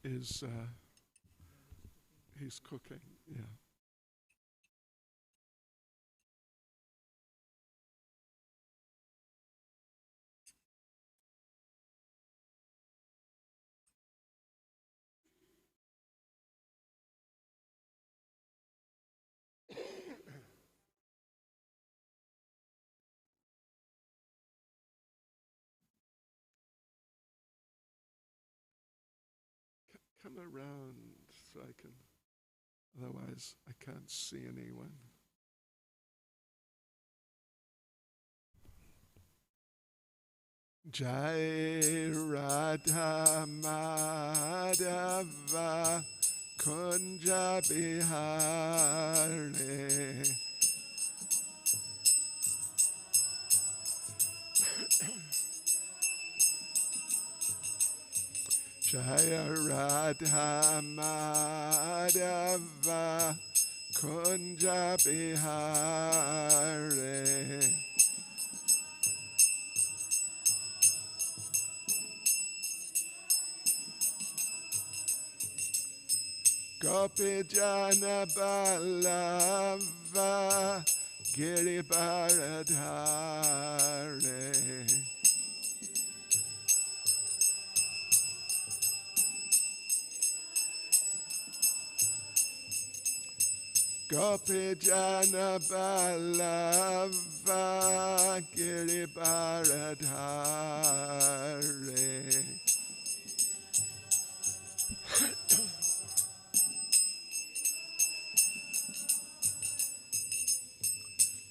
is he's cooking. Yeah. Come around so I can. Otherwise, I can't see anyone. Jai Radha Madhava Kunja Bihari Jaya Radha Madhava Kunja Bihari Gopi Jana Balava Giribharadhare Gopi Jana Balava Giribharadhare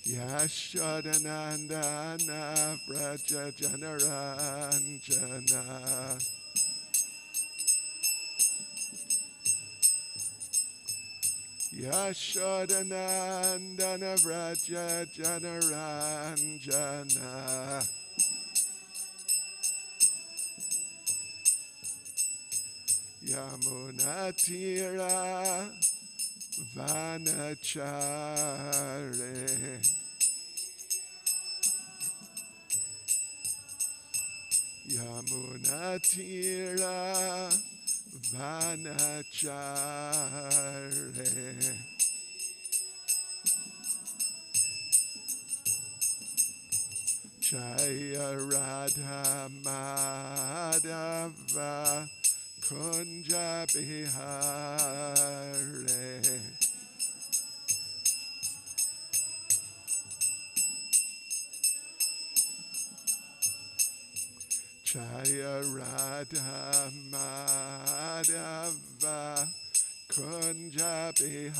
Yashodanandana Vraja Janaranjana Yashodanandana Vraja Janaranjana Yamunatira Vanachare Yamunatira Vanachare Jaya Radha Madhava Kunja Bihari Jaya Radha Madhava Kunja Bihari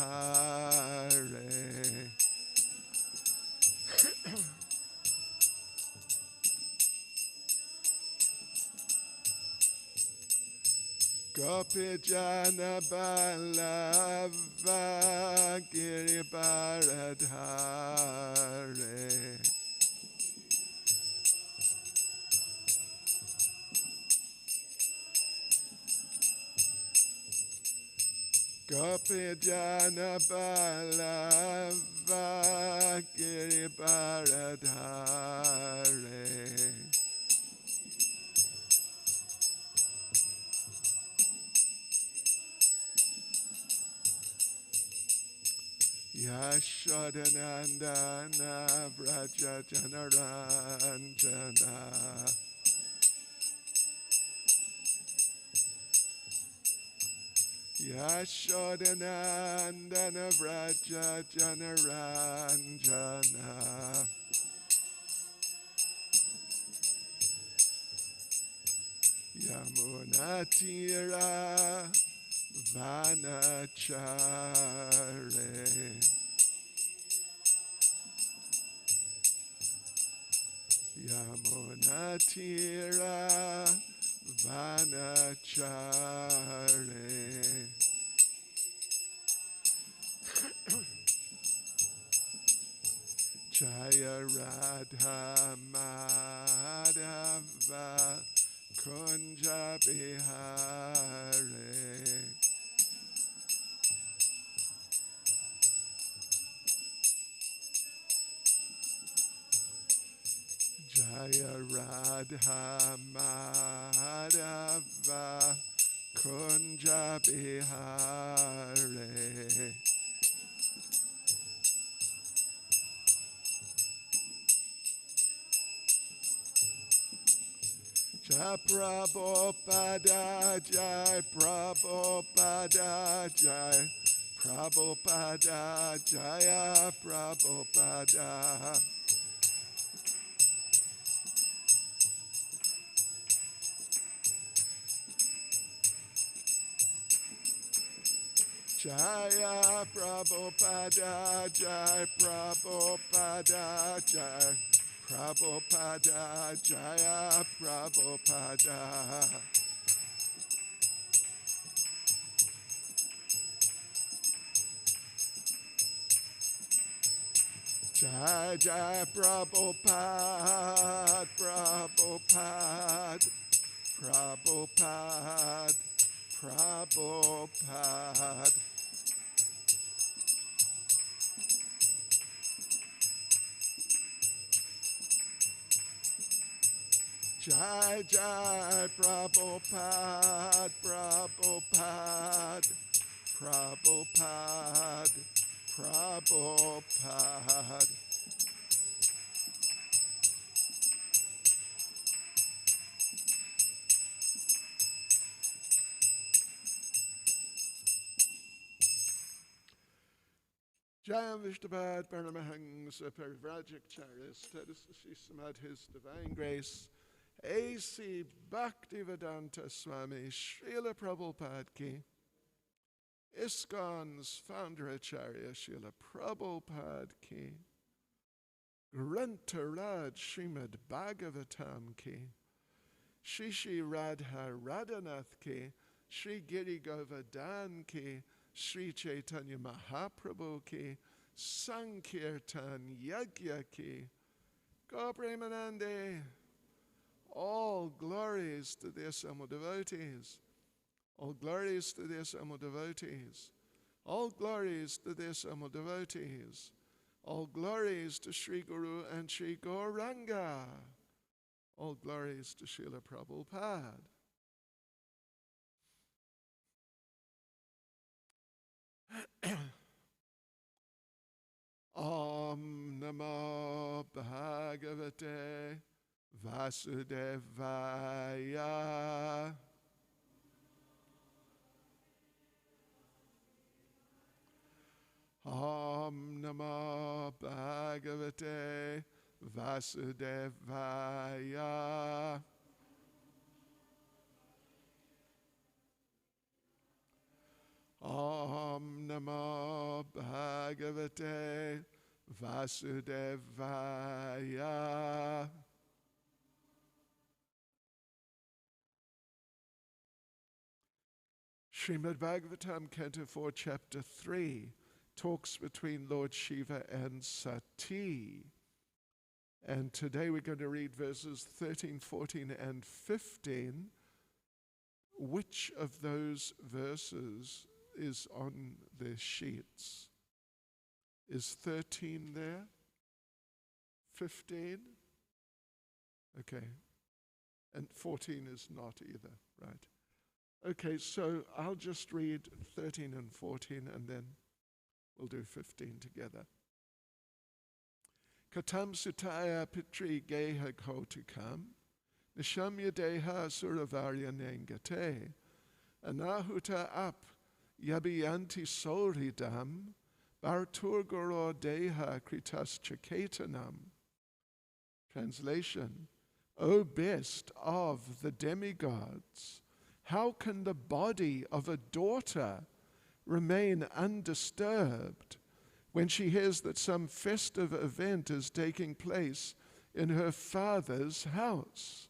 Gopi Jana Balava Giribharadhare Gopi Jana Balava Giribharadhare Yashodanandana Vraja Janaranjana Yashodanandana Vraja Janaranjana Yamunatira Vanachare Yamunatira Vanachare Jaya Radha Madhava Kunja Bihari Jaya Radha Madhava Kunja Bihare. Jai Prabhupada, Jai Prabhupada, Jai Prabhupada, Jaya Prabhupada. Jaya Prabhupada, Jai Prabhupada, Jai Prabhupada, Jaya Prabhupada. Jai Jai Prabhupada, Prabhupada, Prabhupada, Prabhupada. Jai Jai Prabhupada, Prabhupada, Prabhupada, Prabhupada. Jayam Vishnupad Paramahangsa Parivrajacharya Status Srimad His Divine Grace A.C. Bhaktivedanta Swami Srila Prabhupada Ki ISKCON's founder Acharya Srila Prabhupada Ki Grantaraj Srimad Bhagavatam Ki Shri Radha Radhanath Ki Shri Giri Govardhan Ki Sri Chaitanya Mahaprabhu Ki Sankirtan Yagya Ki Gopremanande. All glories to the assembled devotees. All glories to the assembled devotees. All glories to the assembled devotees. All glories to Sri Guru and Sri Gauranga. All glories to Srila Prabhupada. Om Namo Bhagavate Vasudevaya. Om Namo Bhagavate Vasudevaya. Om Namo Bhagavate Vasudevaya. Srimad Bhagavatam, Canto 4, Chapter 3, talks between Lord Shiva and Sati. And today we're going to read verses 13, 14, and 15. Which of those verses is on the sheets? Is 13 there? 15? Okay. And 14 is not either, right? Okay, so I'll just read 13 and 14 and then we'll do 15 together. Katam sutaya pitri geha kotikam, nishamya deha suravarya nengate, anahuta ap yabiyanti solridam, barturgoro deha kritas chaketanam. Translation: O best of the demigods, how can the body of a daughter remain undisturbed when she hears that some festive event is taking place in her father's house?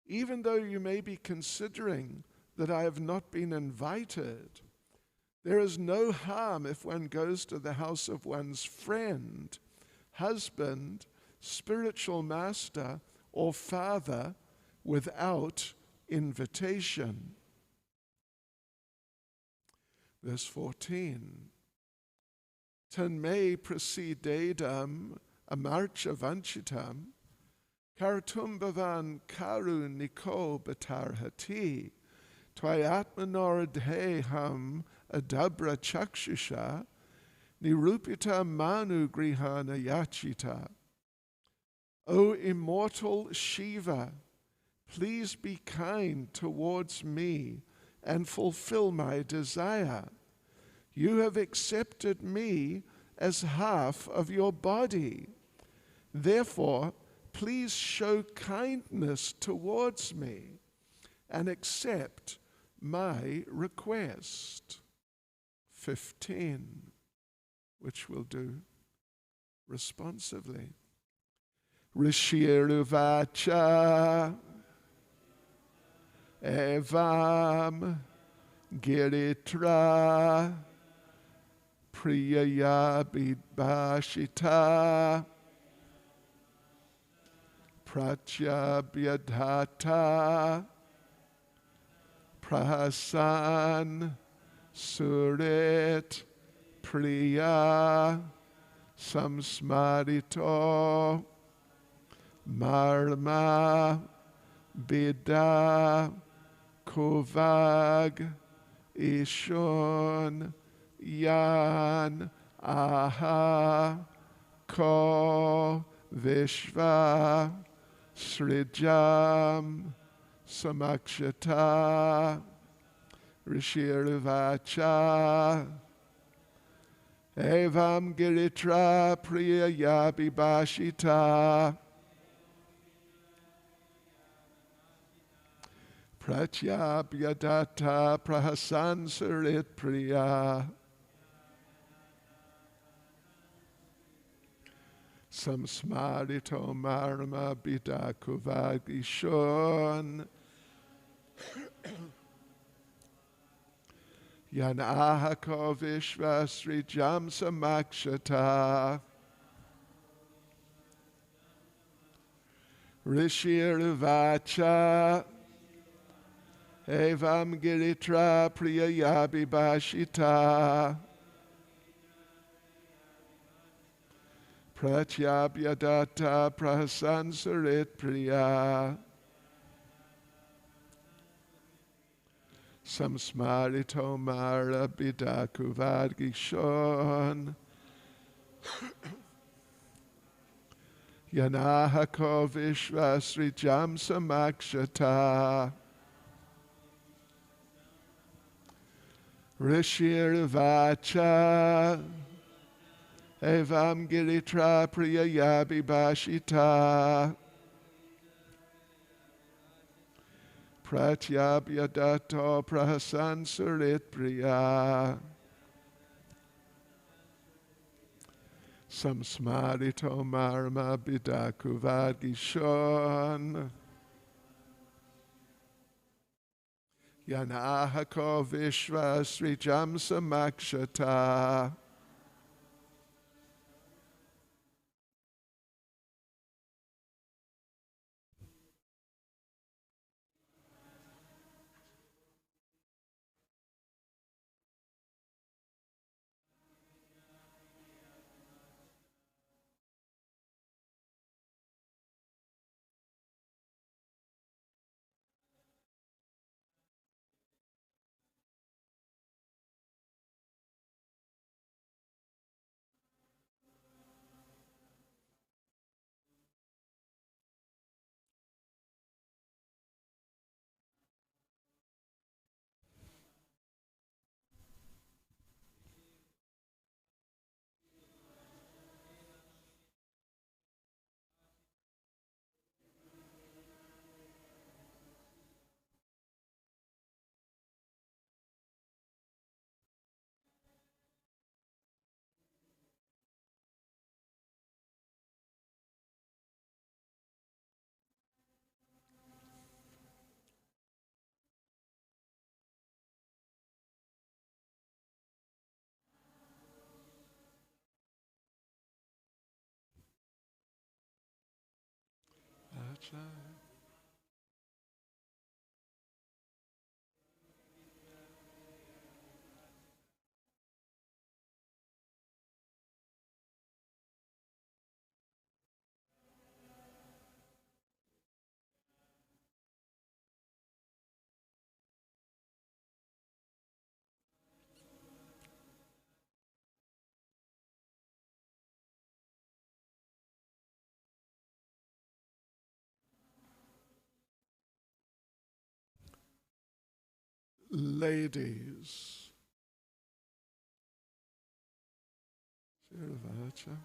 Even though you may be considering that I have not been invited, there is no harm if one goes to the house of one's friend, husband, spiritual master, or father without invitation. Verse 14. Tanme prasidedam amarcha vanchitam kartum bhavan karu niko batarhati Tvayatmanoradheham adabra chakshusha nirupita manu grihana yachita. O immortal Shiva, please be kind towards me and fulfill my desire. You have accepted me as half of your body. Therefore, please show kindness towards me and accept my request. 15, which we'll do responsively. Rishiruvacha evam giritra priyaya bidbashita pratyabhyadhata prahasan surit priya samsmarito marma bida kovag ishon yan aha ko vishva srijam samakshata rishirvacha evam giritra priyaya bibashita pratyabhyadata prahasan surit priya samsmarito marma bida kuvagishon yanahako vishva srijam samakshata rishirvacha evam giritra priyaya bibashita pratyabhyadata prahasan surit priya samsmarito mara bida kuvadgishon yanahako vishva srijam samakshata rishirvacha evam giritra priyaya bibashita pratyabhyadato prahasan surit priya samsmarito marma bida kuvadgishon yanahako vishva srijam samakshata Acha. ladies. Siravacha.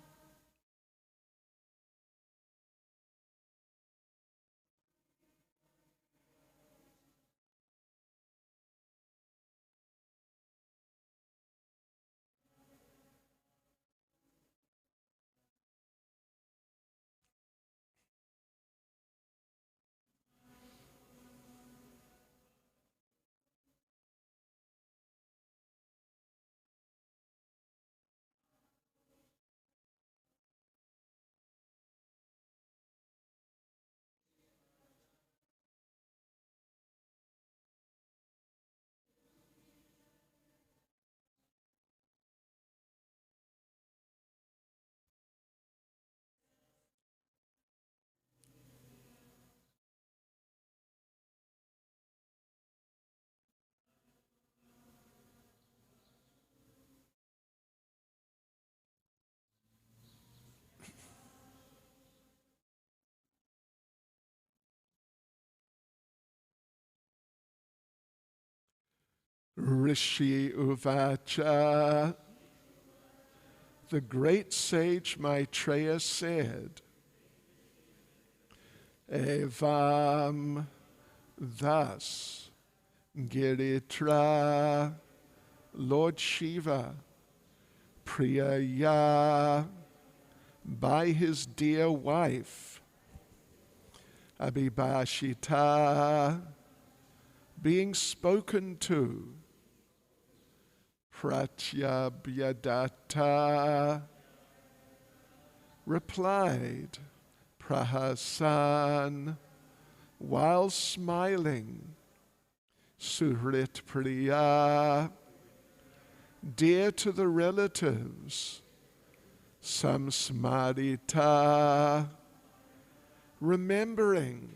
Rishi Uvacha. The great sage Maitreya said, Evam, thus, Giritra, Lord Shiva, Priyaya, by his dear wife, Abhibhashita, being spoken to, Pratyabhyadatta, replied, Prahasan, while smiling, Suhrit Priya, dear to the relatives, Samsmarita, remembering,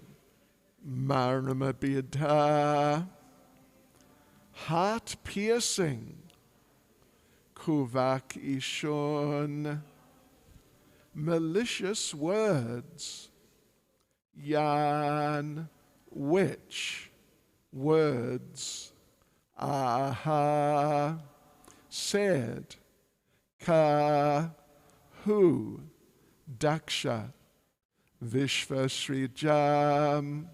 Marnamabhidha, heart-piercing, Kuvak Ishun, malicious words, Yan, which words, Aha, said, Ka, who, Daksha, Vishvasrijam,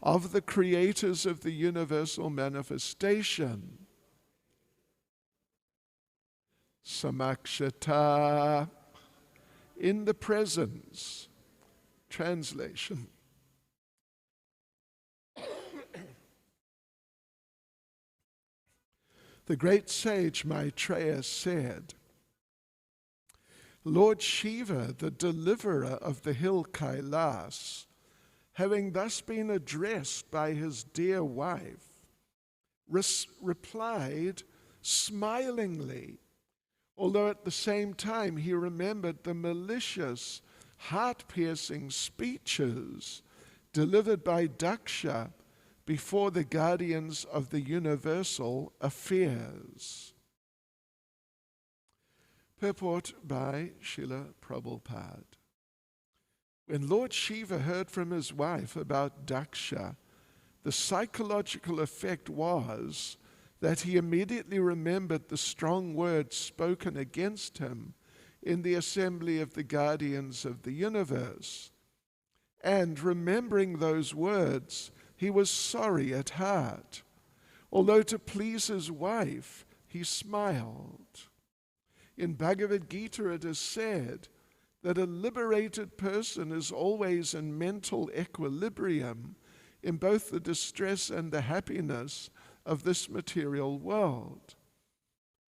of the creators of the universal manifestation, Samakshata, in the presence. Translation. The great sage Maitreya said, Lord Shiva, the deliverer of the hill Kailas, having thus been addressed by his dear wife, replied smilingly, although at the same time he remembered the malicious, heart-piercing speeches delivered by Daksha before the guardians of the universal affairs. Purport by Srila Prabhupada. When Lord Shiva heard from his wife about Daksha, the psychological effect was that he immediately remembered the strong words spoken against him in the assembly of the guardians of the universe. And remembering those words, he was sorry at heart. Although to please his wife, he smiled. In Bhagavad Gita it is said that a liberated person is always in mental equilibrium in both the distress and the happiness of this material world.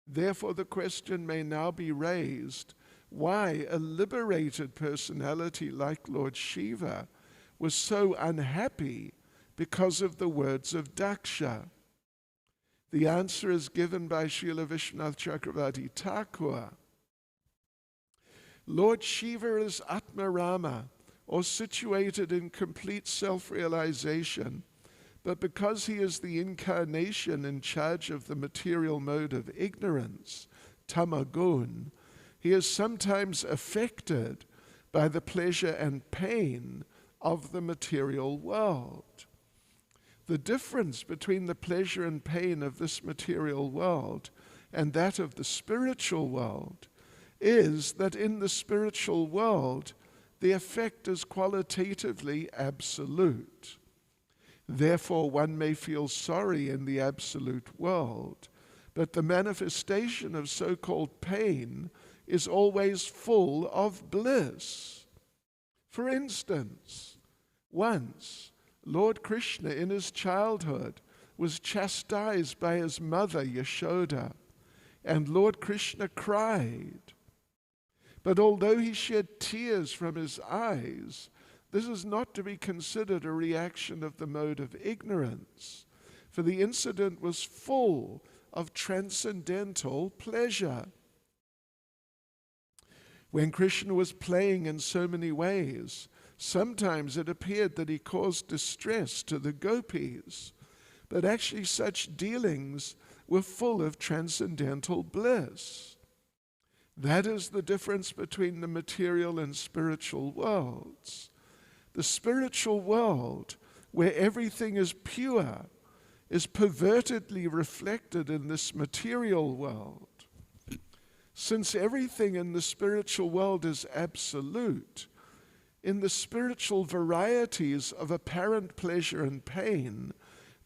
Therefore, the question may now be raised, why a liberated personality like Lord Shiva was so unhappy because of the words of Daksha? The answer is given by Srila Vishwanath Chakravarti Thakur. Lord Shiva is Atmarama, or situated in complete self-realization, but because he is the incarnation in charge of the material mode of ignorance, tamagun, he is sometimes affected by the pleasure and pain of the material world. The difference between the pleasure and pain of this material world and that of the spiritual world is that in the spiritual world, the effect is qualitatively absolute. Therefore, one may feel sorry in the absolute world, but the manifestation of so-called pain is always full of bliss. For instance, once Lord Krishna in his childhood was chastised by his mother Yashoda, and Lord Krishna cried. But although he shed tears from his eyes, this is not to be considered a reaction of the mode of ignorance, for the incident was full of transcendental pleasure. When Krishna was playing in so many ways, sometimes it appeared that he caused distress to the gopis, but actually such dealings were full of transcendental bliss. That is the difference between the material and spiritual worlds. The spiritual world, where everything is pure, is pervertedly reflected in this material world. Since everything in the spiritual world is absolute, in the spiritual varieties of apparent pleasure and pain,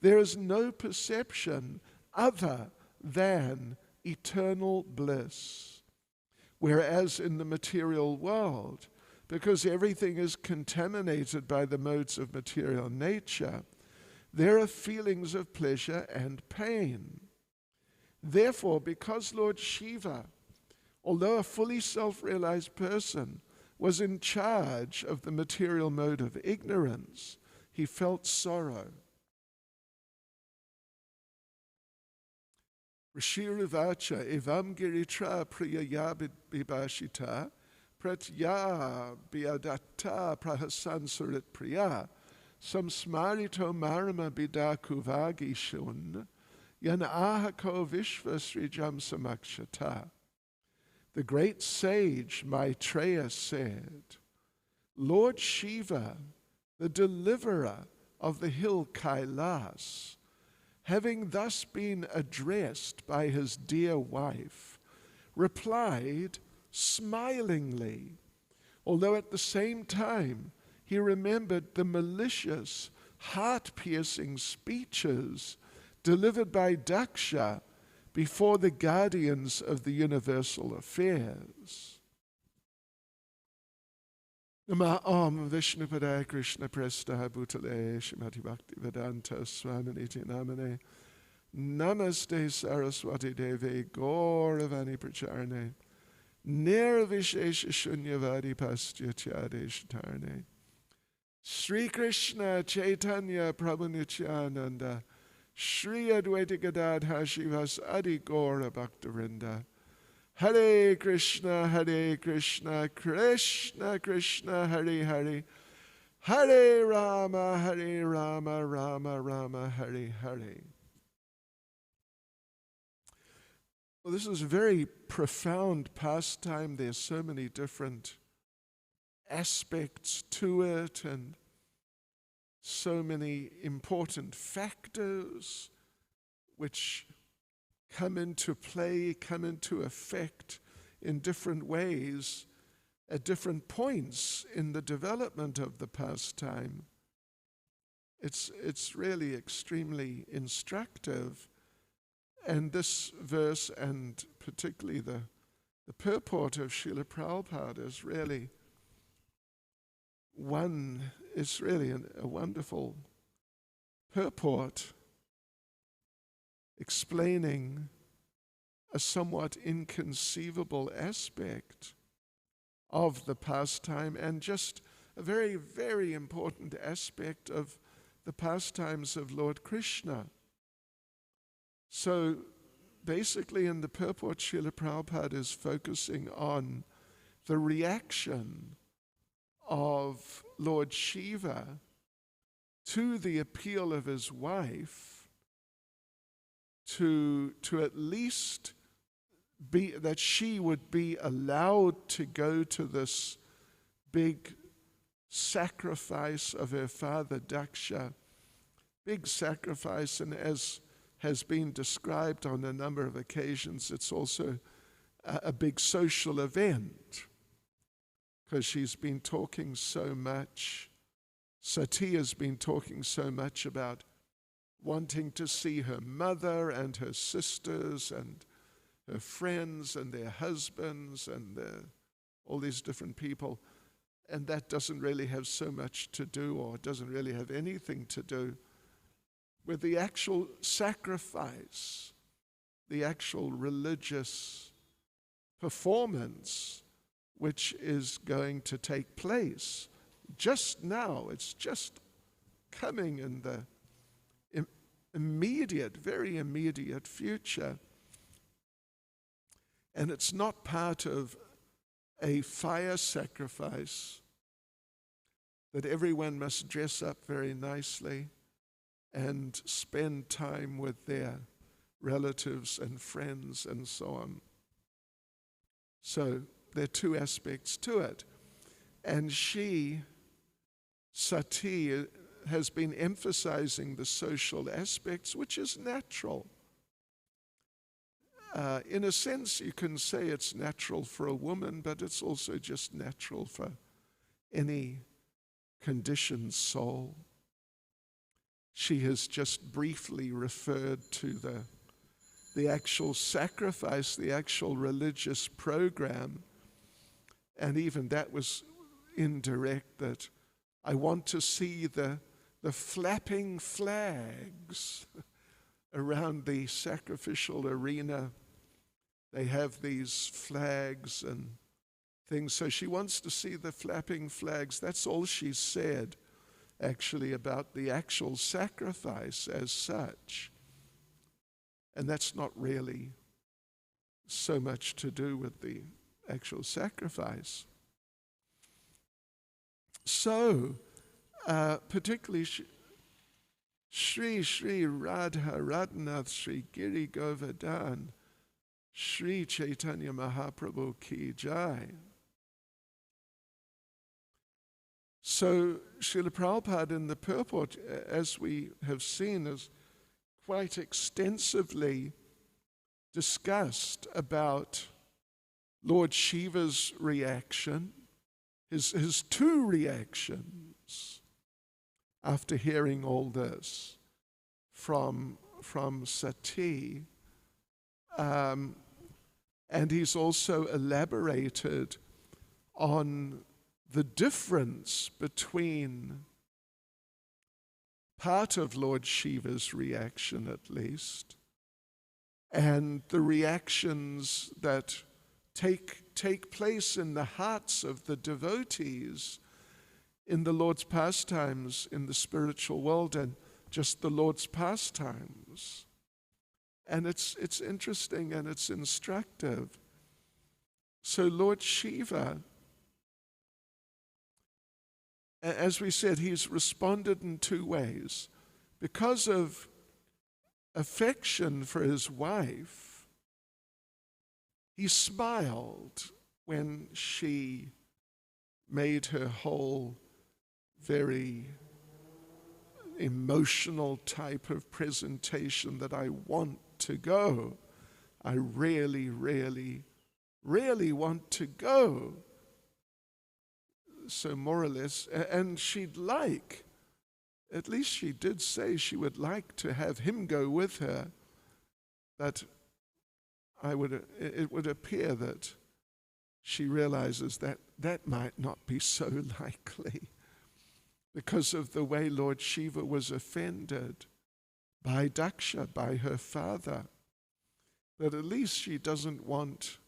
there is no perception other than eternal bliss. Whereas in the material world, because everything is contaminated by the modes of material nature, there are feelings of pleasure and pain. Therefore, because Lord Shiva, although a fully self-realized person, was in charge of the material mode of ignorance, he felt sorrow. Rishiruvacha evam giritra priyaya bibashita pratya biadatta prahasan surit priya samsmarito marama bidakuvagi shun yan ahako vishva srijam samakshata. The great sage Maitreya said, Lord Shiva, the deliverer of the hill Kailas, having thus been addressed by his dear wife, replied smilingly, although at the same time he remembered the malicious, heart-piercing speeches delivered by Daksha before the guardians of the universal affairs. Nama Om Vishnupadaya Krishna Prestha Bhutale Shrimati Bhakti Vedanta Swaminiti Namane Namaste Saraswati Deve Gauravani Pracharne Nirvishesha Shunyavadi Pastyachade Shatarne Sri Krishna Chaitanya Prabhu Nityananda Shri Advaita Gadadhar Shivas Adi Gaura Bhaktarinda Hare Krishna, Krishna Krishna, Hare Hare, Hare Rama, Rama Rama, Hare Hare. Well, this is a very profound pastime. There's so many different aspects to it and so many important factors which come into play, come into effect in different ways at different points in the development of the pastime. It's really extremely instructive. And this verse, and particularly the purport of Srila Prabhupada, is really a wonderful purport explaining a somewhat inconceivable aspect of the pastime and just a very, very important aspect of the pastimes of Lord Krishna. So basically in the purport, Srila Prabhupada is focusing on the reaction of Lord Shiva to the appeal of his wife to at least be that she would be allowed to go to this big sacrifice of her father Daksha big sacrifice, and as has been described on a number of occasions, it's also a big social event, because she's been talking so much, Sati has been talking so much about wanting to see her mother and her sisters and her friends and their husbands and all these different people. And that doesn't really have so much to do, or doesn't really have anything to do with the actual sacrifice, the actual religious performance which is going to take place just now. It's just coming in the immediate, very immediate future. And it's not part of a fire sacrifice that everyone must dress up very nicely and spend time with their relatives and friends and so on. So there are two aspects to it. And Sati, has been emphasizing the social aspects, which is natural. In a sense, you can say it's natural for a woman, but it's also just natural for any conditioned soul. She has just briefly referred to the actual sacrifice, the actual religious program, and even that was indirect, that I want to see the flapping flags around the sacrificial arena. They have these flags and things, so she wants to see the flapping flags. That's all she said, actually, about the actual sacrifice as such. And that's not really so much to do with the actual sacrifice. So, particularly Sri Radha Radhanath Sri Giri Govardhan Sri Chaitanya Mahaprabhu Ki Jai. So Srila Prabhupada in the purport, as we have seen, has quite extensively discussed about Lord Shiva's reaction, his two reactions after hearing all this from Sati. And he's also elaborated on the difference between part of Lord Shiva's reaction, at least, and the reactions that take place in the hearts of the devotees in the Lord's pastimes in the spiritual world, and just the Lord's pastimes. And it's interesting and it's instructive. So Lord Shiva, as we said, he's responded in two ways. Because of affection for his wife, he smiled when she made her whole very emotional type of presentation that I want to go. I really, really, really want to go. So more or less, and she'd like, at least she did say she would like to have him go with her, but it would appear that she realizes that that might not be so likely because of the way Lord Shiva was offended by Daksha, by her father. But at least she doesn't want